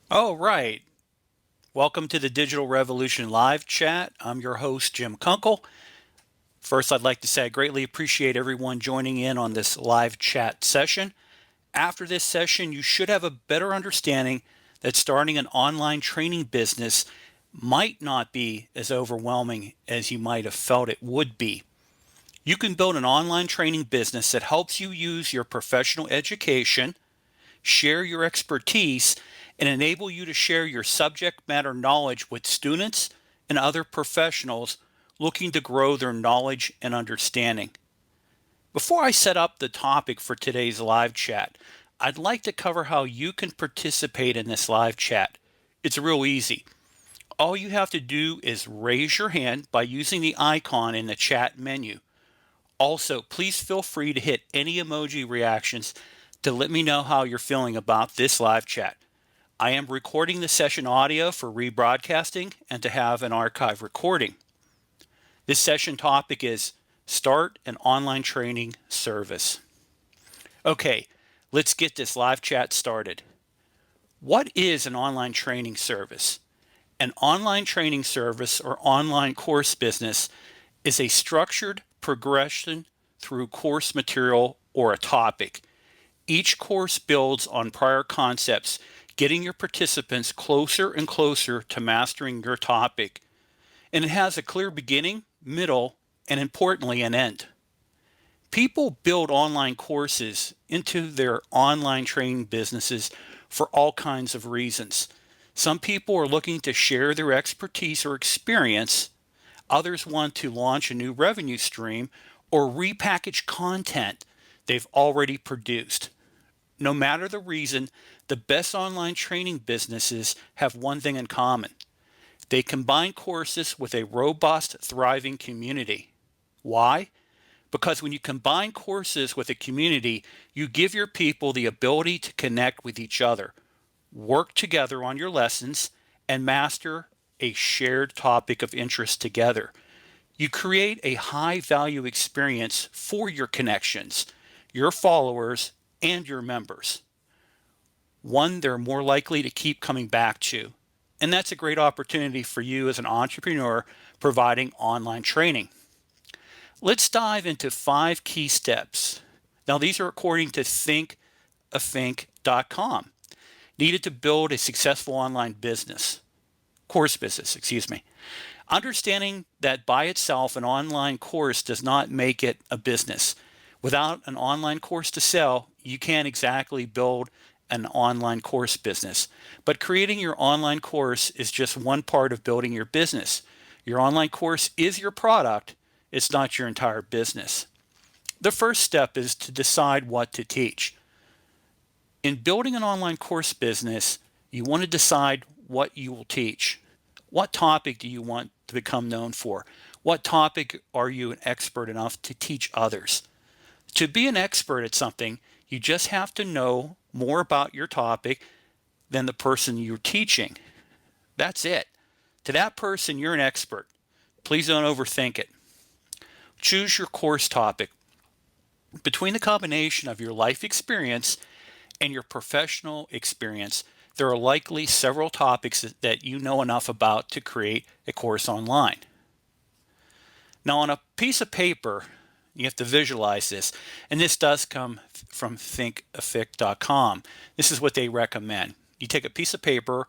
Oh, right. Welcome to the Digital Revolution live chat. I'm your host, Jim Kunkel. First, I'd like to say I greatly appreciate everyone joining in on this live chat session. After this session, you should have a better understanding that starting an online training business might not be as overwhelming as you might have felt it would be. You can build an online training business that helps you use your professional education, share your expertise, and enable you to share your subject matter knowledge with students and other professionals looking to grow their knowledge and understanding. Before I set up the topic for today's live chat, I'd like to cover how you can participate in this live chat. It's real easy. All you have to do is raise your hand by using the icon in the chat menu. Also, please feel free to hit any emoji reactions to let me know how you're feeling about this live chat. I am recording the session audio for rebroadcasting and to have an archive recording. This session topic is Start an Online Training Service. Okay, let's get this live chat started. What is an online training service? An online training service or online course business is a structured progression through course material or a topic. Each course builds on prior concepts, getting your participants closer and closer to mastering your topic. And it has a clear beginning, middle, and importantly, an end. People build online courses into their online training businesses for all kinds of reasons. Some people are looking to share their expertise or experience. Others want to launch a new revenue stream or repackage content they've already produced. No matter the reason, the best online training businesses have one thing in common. They combine courses with a robust, thriving community. Why? Because when you combine courses with a community, you give your people the ability to connect with each other, work together on your lessons, and master a shared topic of interest together. You create a high value experience for your connections, your followers, and your members. One they're more likely to keep coming back to. And that's a great opportunity for you as an entrepreneur providing online training. Let's dive into 5 key steps. Now, these are according to thinkafink.com. Needed to build a successful online course business, excuse me. Understanding that by itself, an online course does not make it a business. Without an online course to sell, you can't exactly build an online course business. But creating your online course is just one part of building your business. Your online course is your product, it's not your entire business. The first step is to decide what to teach. In building an online course business, you want to decide what you will teach. What topic do you want to become known for? What topic are you an expert enough to teach others? To be an expert at something, you just have to know more about your topic than the person you're teaching. That's it. To that person, you're an expert. Please don't overthink it. Choose your course topic. Between the combination of your life experience and your professional experience, there are likely several topics that you know enough about to create a course online. Now, on a piece of paper, you have to visualize this, and this does come from thinkaffic.com. This is what they recommend. You take a piece of paper,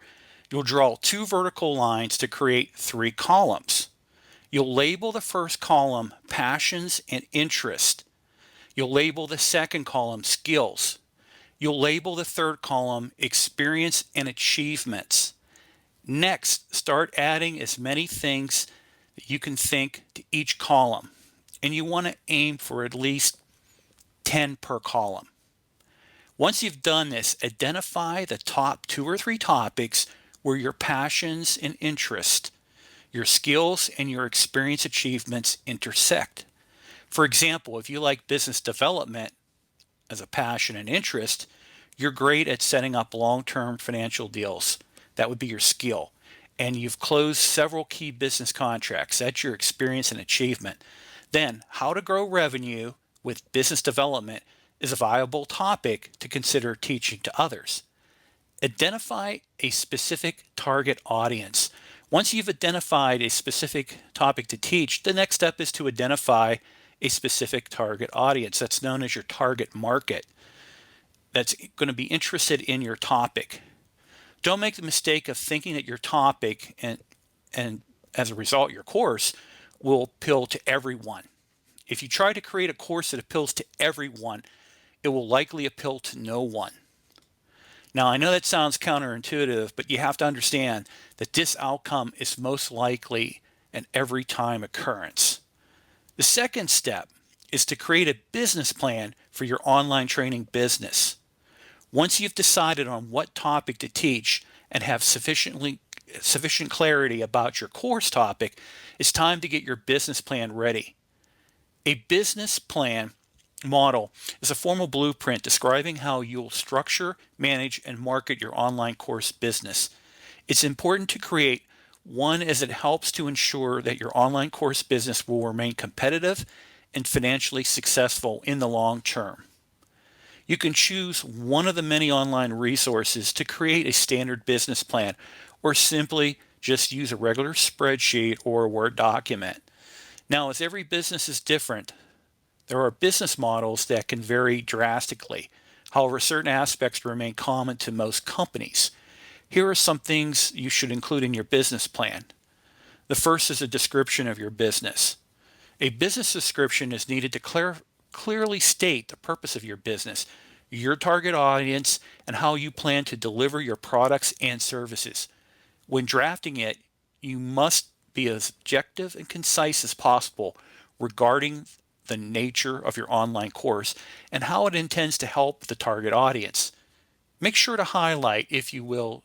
you'll draw 2 vertical lines to create 3 columns. You'll label the first column passions and interest. You'll label the second column skills. You'll label the third column experience and achievements. Next, start adding as many things that you can think to each column. And you want to aim for at least 10 per column. Once you've done this, identify the top 2 or 3 topics where your passions and interests, your skills and your experience achievements intersect. For example, if you like business development as a passion and interest, you're great at setting up long-term financial deals. That would be your skill. And you've closed several key business contracts. That's your experience and achievement. Then, how to grow revenue with business development is a viable topic to consider teaching to others. Identify a specific target audience. Once you've identified a specific topic to teach, the next step is to identify a specific target audience. That's known as your target market that's going to be interested in your topic. Don't make the mistake of thinking that your topic and as a result your course will appeal to everyone. If you try to create a course that appeals to everyone, it will likely appeal to no one. Now, I know that sounds counterintuitive, but you have to understand that this outcome is most likely an every time occurrence. The second step is to create a business plan for your online training business. Once you've decided on what topic to teach and have sufficient clarity about your course topic, it's time to get your business plan ready. A business plan model is a formal blueprint describing how you'll structure, manage, and market your online course business. It's important to create one as it helps to ensure that your online course business will remain competitive and financially successful in the long term. You can choose one of the many online resources to create a standard business plan, or simply just use a regular spreadsheet or a Word document. Now, as every business is different, there are business models that can vary drastically. However, certain aspects remain common to most companies. Here are some things you should include in your business plan. The first is a description of your business. A business description is needed to clearly state the purpose of your business, your target audience, and how you plan to deliver your products and services. When drafting it, you must be as objective and concise as possible regarding the nature of your online course and how it intends to help the target audience. Make sure to highlight, if you will,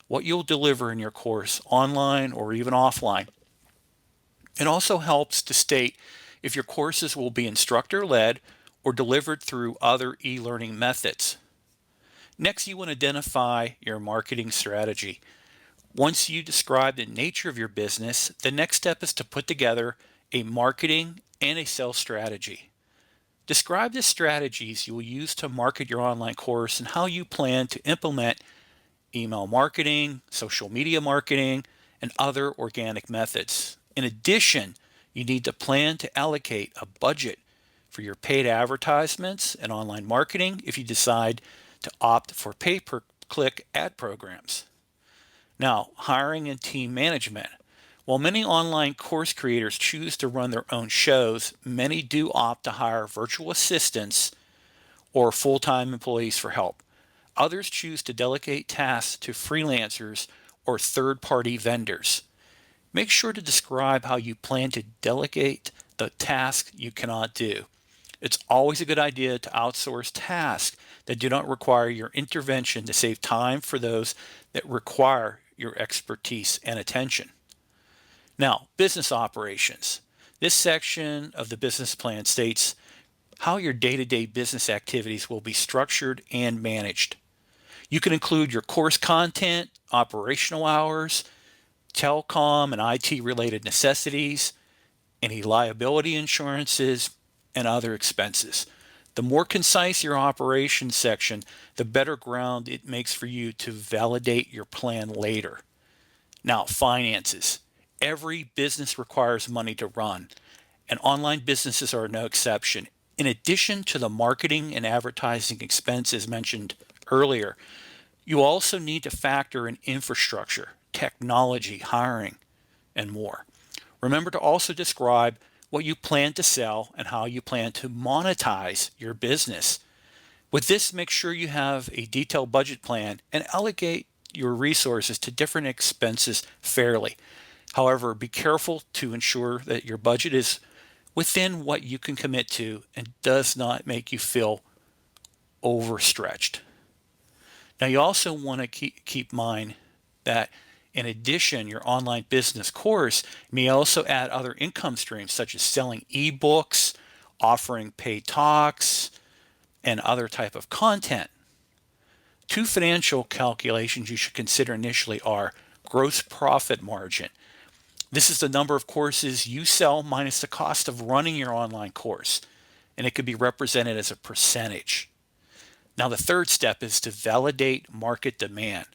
what you'll deliver in your course, online or even offline. It also helps to state if your courses will be instructor-led or delivered through other e-learning methods. Next, you want to identify your marketing strategy. Once you describe the nature of your business, the next step is to put together a marketing and a sales strategy. Describe the strategies you will use to market your online course and how you plan to implement email marketing, social media marketing, and other organic methods. In addition, you need to plan to allocate a budget for your paid advertisements and online marketing if you decide to opt for pay-per-click ad programs. Now, hiring and team management. While many online course creators choose to run their own shows, many do opt to hire virtual assistants or full-time employees for help. Others choose to delegate tasks to freelancers or third-party vendors. Make sure to describe how you plan to delegate the tasks you cannot do. It's always a good idea to outsource tasks that do not require your intervention to save time for those that require your expertise and attention. Now, business operations. This section of the business plan states how your day-to-day business activities will be structured and managed. You can include your course content, operational hours, telecom and IT-related necessities, any liability insurances, and other expenses. The more concise your operations section, the better ground it makes for you to validate your plan later. Now, finances. Every business requires money to run, and online businesses are no exception. In addition to the marketing and advertising expenses mentioned earlier, you also need to factor in infrastructure, technology, hiring, and more. Remember to also describe what you plan to sell and how you plan to monetize your business. With this, make sure you have a detailed budget plan and allocate your resources to different expenses fairly. However, be careful to ensure that your budget is within what you can commit to and does not make you feel overstretched. Now, you also want to keep in mind that in addition, your online business course may also add other income streams such as selling ebooks, offering paid talks, and other type of content. Two financial calculations you should consider initially are gross profit margin. This is the number of courses you sell minus the cost of running your online course, and it could be represented as a percentage. Now, the third step is to validate market demand.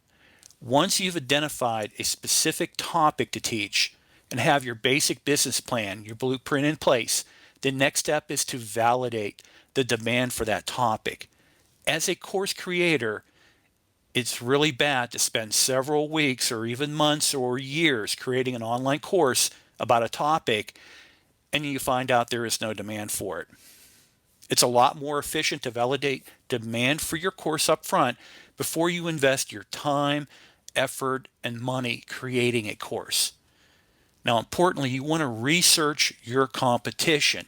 Once you've identified a specific topic to teach and have your basic business plan, your blueprint in place, the next step is to validate the demand for that topic. As a course creator, it's really bad to spend several weeks or even months or years creating an online course about a topic and you find out there is no demand for it. It's a lot more efficient to validate demand for your course up front before you invest your time, effort, and money creating a course. Now, importantly, you want to research your competition.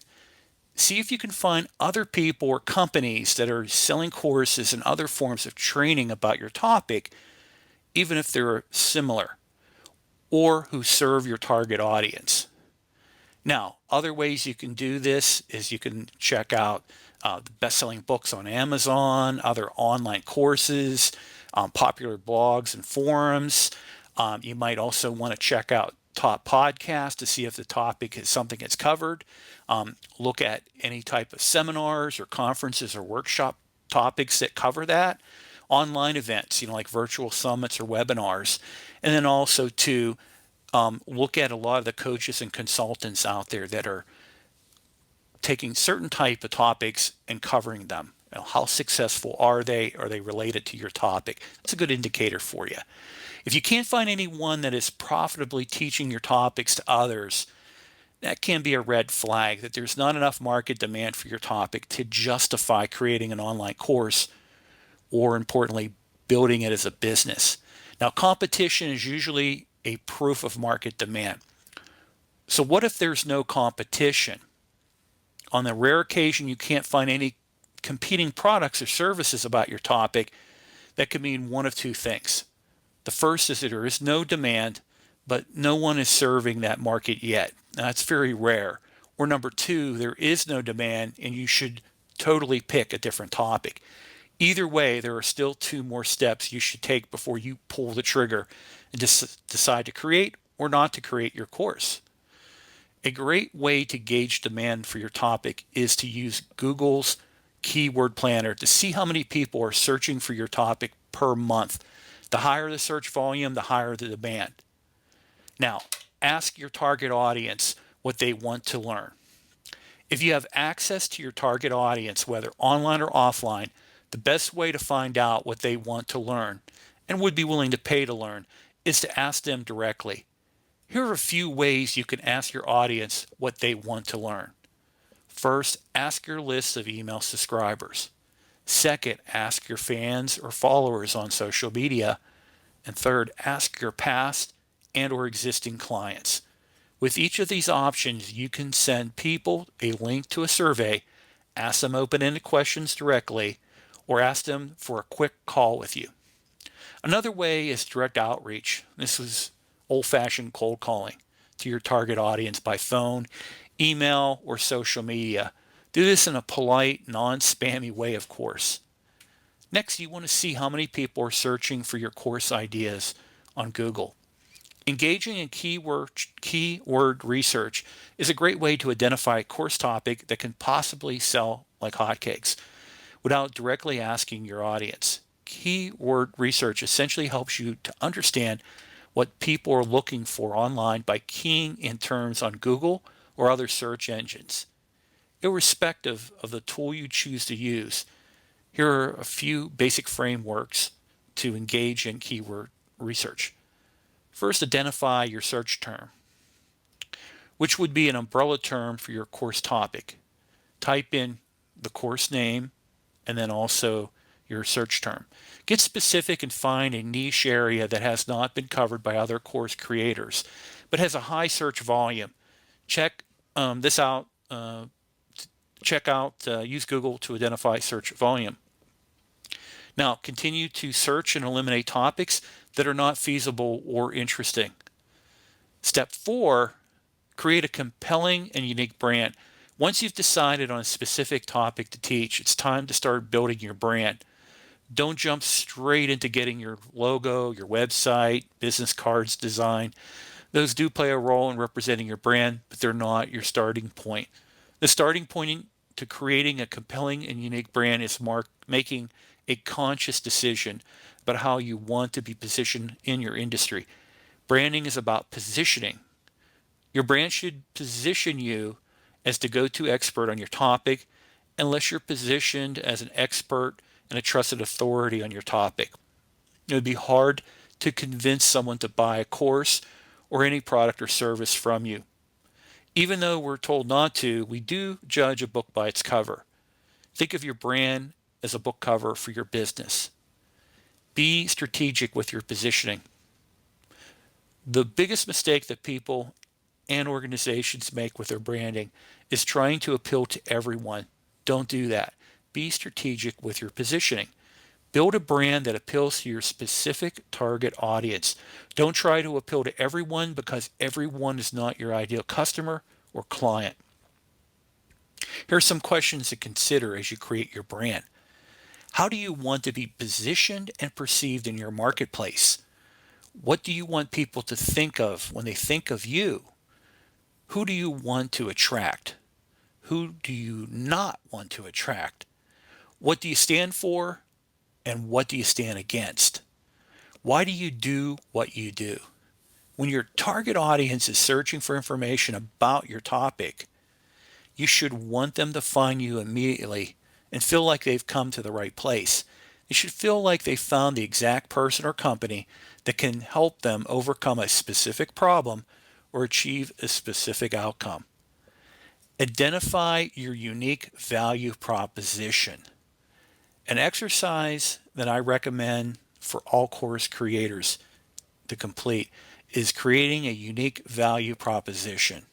See if you can find other people or companies that are selling courses and other forms of training about your topic, even if they're similar, or who serve your target audience. Now, other ways you can do this is you can check out the best-selling books on Amazon, other online courses, popular blogs and forums. You might also want to check out top podcasts to see if the topic is something that's covered. Look at any type of seminars or conferences or workshop topics that cover that. Online events, like virtual summits or webinars. And then also to look at a lot of the coaches and consultants out there that are taking certain type of topics and covering them. How successful are they? Are they related to your topic? That's a good indicator for you. If you can't find anyone that is profitably teaching your topics to others, that can be a red flag that there's not enough market demand for your topic to justify creating an online course or, importantly, building it as a business. Now, competition is usually a proof of market demand. So what if there's no competition? On the rare occasion you can't find any competing products or services about your topic, that could mean one of two things. The first is that there is no demand, but no one is serving that market yet. Now, that's very rare. Or number two, there is no demand and you should totally pick a different topic. Either way, there are still two more steps you should take before you pull the trigger and just decide to create or not to create your course. A great way to gauge demand for your topic is to use Google's Keyword Planner to see how many people are searching for your topic per month. The higher the search volume, the higher the demand. Now, ask your target audience what they want to learn. If you have access to your target audience, whether online or offline, the best way to find out what they want to learn and would be willing to pay to learn is to ask them directly. Here are a few ways you can ask your audience what they want to learn. First, ask your list of email subscribers. Second, ask your fans or followers on social media. And third, ask your past and or existing clients. With each of these options, you can send people a link to a survey, ask them open-ended questions directly, or ask them for a quick call with you. Another way is direct outreach. This is old-fashioned cold calling to your target audience by phone, email, or social media. Do this in a polite, non-spammy way, of course. Next, you want to see how many people are searching for your course ideas on Google. Engaging in keyword research is a great way to identify a course topic that can possibly sell like hotcakes without directly asking your audience. Keyword research essentially helps you to understand what people are looking for online by keying in terms on Google or other search engines. Irrespective of the tool you choose to use, here are a few basic frameworks to engage in keyword research. First, identify your search term, which would be an umbrella term for your course topic. Type in the course name and then also your search term. Get specific and find a niche area that has not been covered by other course creators, but has a high search volume. Check this out. Use Google to identify search volume. Now, continue to search and eliminate topics that are not feasible or interesting. Step 4, create a compelling and unique brand. Once you've decided on a specific topic to teach, it's time to start building your brand. Don't jump straight into getting your logo, your website, business cards designed. Those do play a role in representing your brand, but they're not your starting point. The starting point to creating a compelling and unique brand is making a conscious decision about how you want to be positioned in your industry. Branding is about positioning. Your brand should position you as the go-to expert on your topic, unless you're positioned as an expert and a trusted authority on your topic. It would be hard to convince someone to buy a course or any product or service from you. Even though we're told not to, we do judge a book by its cover. Think of your brand as a book cover for your business. Be strategic with your positioning. The biggest mistake that people and organizations make with their branding is trying to appeal to everyone. Don't do that. Be strategic with your positioning. Build a brand that appeals to your specific target audience. Don't try to appeal to everyone, because everyone is not your ideal customer or client. Here are some questions to consider as you create your brand. How do you want to be positioned and perceived in your marketplace? What do you want people to think of when they think of you? Who do you want to attract? Who do you not want to attract? What do you stand for? And what do you stand against? Why do you do what you do? When your target audience is searching for information about your topic, you should want them to find you immediately and feel like they've come to the right place. They should feel like they found the exact person or company that can help them overcome a specific problem or achieve a specific outcome. Identify your unique value proposition. An exercise that I recommend for all course creators to complete is creating a unique value proposition.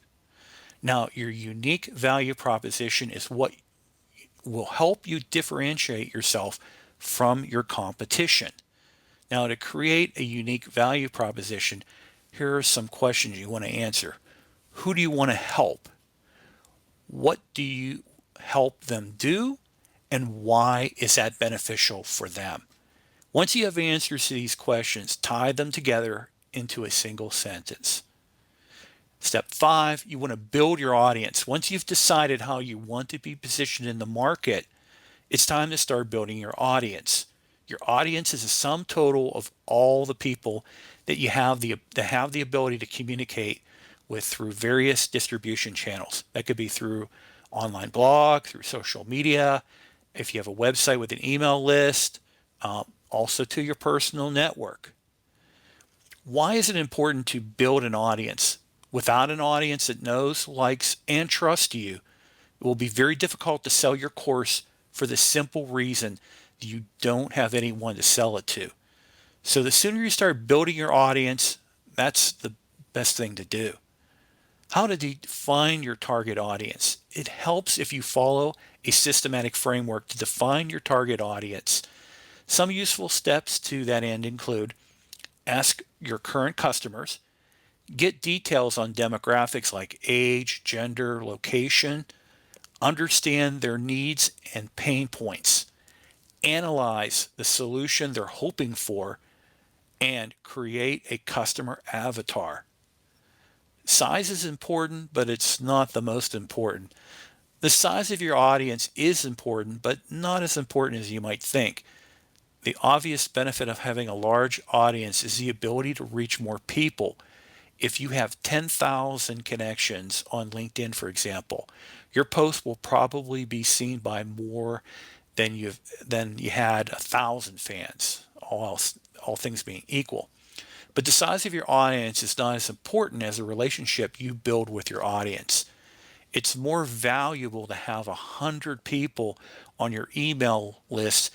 Now, your unique value proposition is what will help you differentiate yourself from your competition. Now, to create a unique value proposition, here are some questions you want to answer. Who do you want to help? What do you help them do? And why is that beneficial for them? Once you have answers to these questions, tie them together into a single sentence. Step 5, you want to build your audience. Once you've decided how you want to be positioned in the market, it's time to start building your audience. Your audience is a sum total of all the people that you have that have the ability to communicate with through various distribution channels. That could be through online blog, through social media, if you have a website with an email list, also to your personal network. Why is it important to build an audience? Without an audience that knows, likes, and trusts you, it will be very difficult to sell your course, for the simple reason that you don't have anyone to sell it to. So the sooner you start building your audience, that's the best thing to do. How to define your target audience. It helps if you follow a systematic framework to define your target audience. Some useful steps to that end include: ask your current customers, get details on demographics like age, gender, location, understand their needs and pain points, analyze the solution they're hoping for, and create a customer avatar. Size is important, but it's not the most important. The size of your audience is important, but not as important as you might think. The obvious benefit of having a large audience is the ability to reach more people. If you have 10,000 connections on LinkedIn, for example, your post will probably be seen by more than you had 1,000 fans, all things being equal. But the size of your audience is not as important as the relationship you build with your audience. It's more valuable to have 100 people on your email list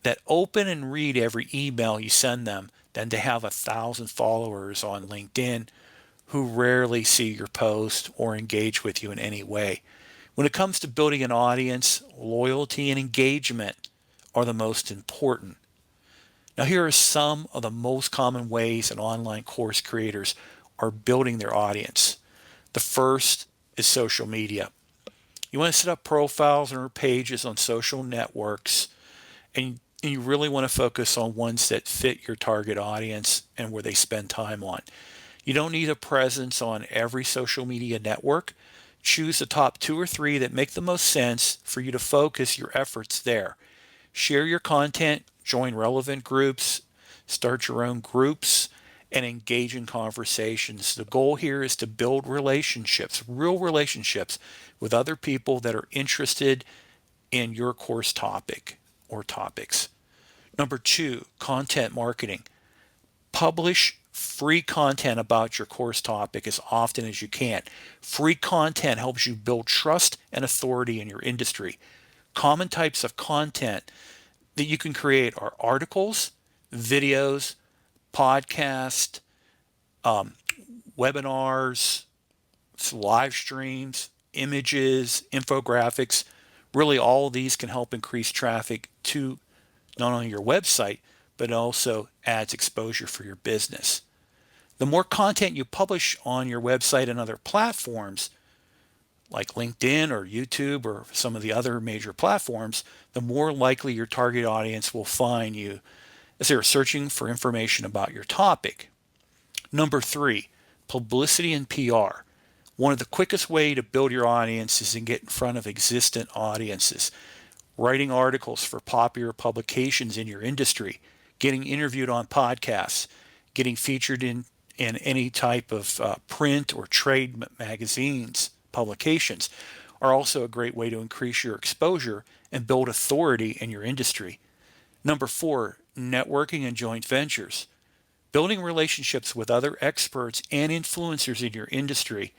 that open and read every email you send them than to have 1,000 followers on LinkedIn who rarely see your post or engage with you in any way. When it comes to building an audience, loyalty and engagement are the most important. Now, here are some of the most common ways that online course creators are building their audience. The first is social media. You want to set up profiles or pages on social networks, and you really want to focus on ones that fit your target audience and where they spend time on. You don't need a presence on every social media network. Choose the top 2 or 3 that make the most sense for you to focus your efforts there. Share your content, join relevant groups, start your own groups, and engage in conversations. The goal here is to build relationships, real relationships with other people that are interested in your course topic or topics. Number 2, content marketing. Publish free content about your course topic as often as you can. Free content helps you build trust and authority in your industry. Common types of content that you can create are articles, videos, podcasts, webinars, live streams, images, infographics. Really, all of these can help increase traffic to not only your website, but also adds exposure for your business. The more content you publish on your website and other platforms, like LinkedIn or YouTube or some of the other major platforms, the more likely your target audience will find you as they're searching for information about your topic. Number 3, publicity and PR. One of the quickest way to build your audience is to get in front of existing audiences. Writing articles for popular publications in your industry, getting interviewed on podcasts, getting featured in any type of print or trade magazines, publications are also a great way to increase your exposure and build authority in your industry. Number 4, networking and joint ventures. Building relationships with other experts and influencers in your industry.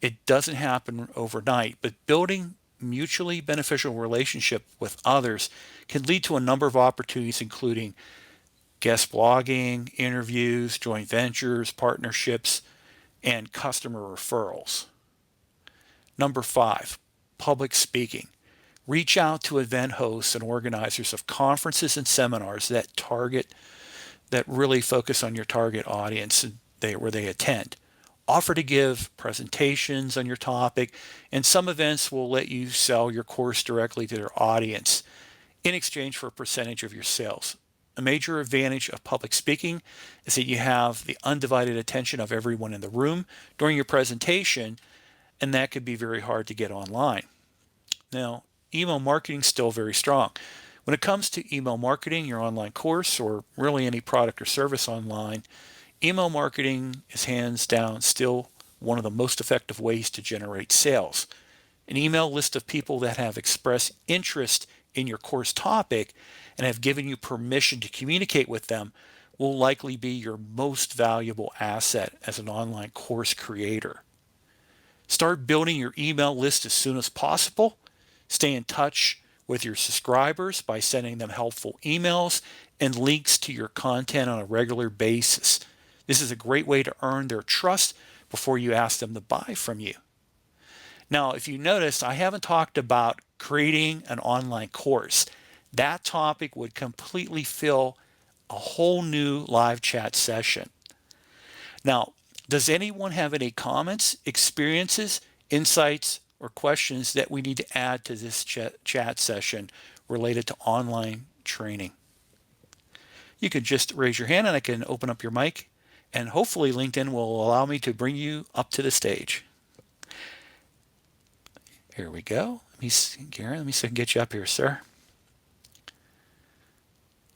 It doesn't happen overnight, but building mutually beneficial relationship with others can lead to a number of opportunities, including guest blogging, interviews, joint ventures, partnerships, and customer referrals. Number 5, public speaking. Reach out to event hosts and organizers of conferences and seminars that really focus on your target audience where they attend. Offer to give presentations on your topic, and some events will let you sell your course directly to their audience in exchange for a percentage of your sales. A major advantage of public speaking is that you have the undivided attention of everyone in the room during your presentation, and that could be very hard to get online. Now, email marketing is still very strong. When it comes to email marketing, your online course, or really any product or service online, email marketing is hands down still one of the most effective ways to generate sales. An email list of people that have expressed interest in your course topic and have given you permission to communicate with them will likely be your most valuable asset as an online course creator. Start building your email list as soon as possible. Stay in touch with your subscribers by sending them helpful emails and links to your content on a regular basis. This is a great way to earn their trust before you ask them to buy from you. Now, if you notice, I haven't talked about creating an online course. That topic would completely fill a whole new live chat session. Now, does anyone have any comments, experiences, insights, or questions that we need to add to this chat session related to online training? You can just raise your hand and I can open up your mic, and hopefully LinkedIn will allow me to bring you up to the stage. Here we go. Garen, let me see if I can get you up here, sir.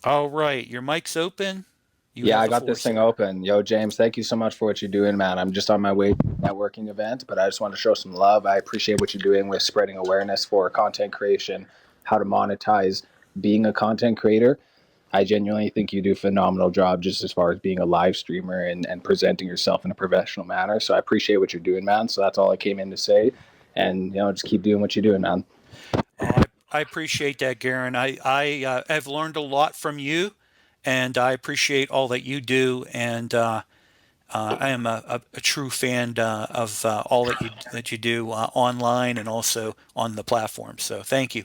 All right, your mic's open. Yeah, I got this thing open. Yo, James, thank you so much for what you're doing, man. I'm just on my way to a networking event, but I just want to show some love. I appreciate what you're doing with spreading awareness for content creation, how to monetize being a content creator. I genuinely think you do a phenomenal job just as far as being a live streamer and presenting yourself in a professional manner. So I appreciate what you're doing, man. So that's all I came in to say. And, just keep doing what you're doing, man. I appreciate that, Garen. I have learned a lot from you, and I appreciate all that you do. And I am a true fan of all that you do online and also on the platform. So thank you.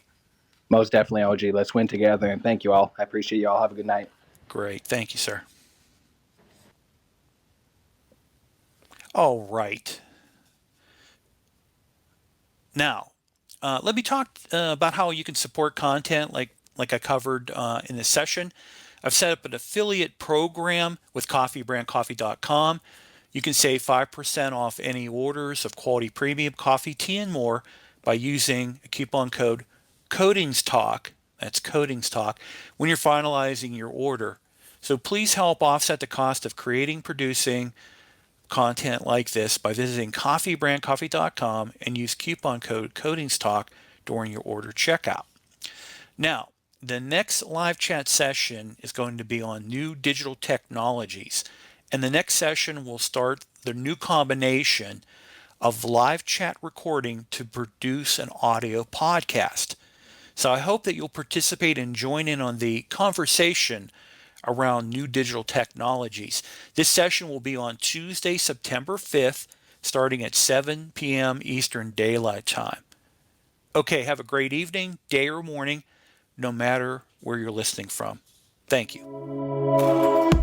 Most definitely, OG. Let's win together. And thank you all. I appreciate you all. Have a good night. Great. Thank you, sir. All right. Now, let me talk about how you can support content like I covered in this session. I've set up an affiliate program with coffeebrandcoffee.com. You can save 5% off any orders of quality premium coffee, tea, and more by using a coupon code CODINGSTALK, That's Coatings Talk, when you're finalizing your order. So please help offset the cost of creating, producing content like this by visiting coffeebrandcoffee.com and use coupon code Coatings Talk during your order checkout. Now, the next live chat session is going to be on new digital technologies. And the next session will start the new combination of live chat recording to produce an audio podcast. So I hope that you'll participate and join in on the conversation around new digital technologies. This session will be on Tuesday, September 5th, starting at 7 p.m. Eastern Daylight Time. Okay, have a great evening, day or morning, no matter where you're listening from. Thank you.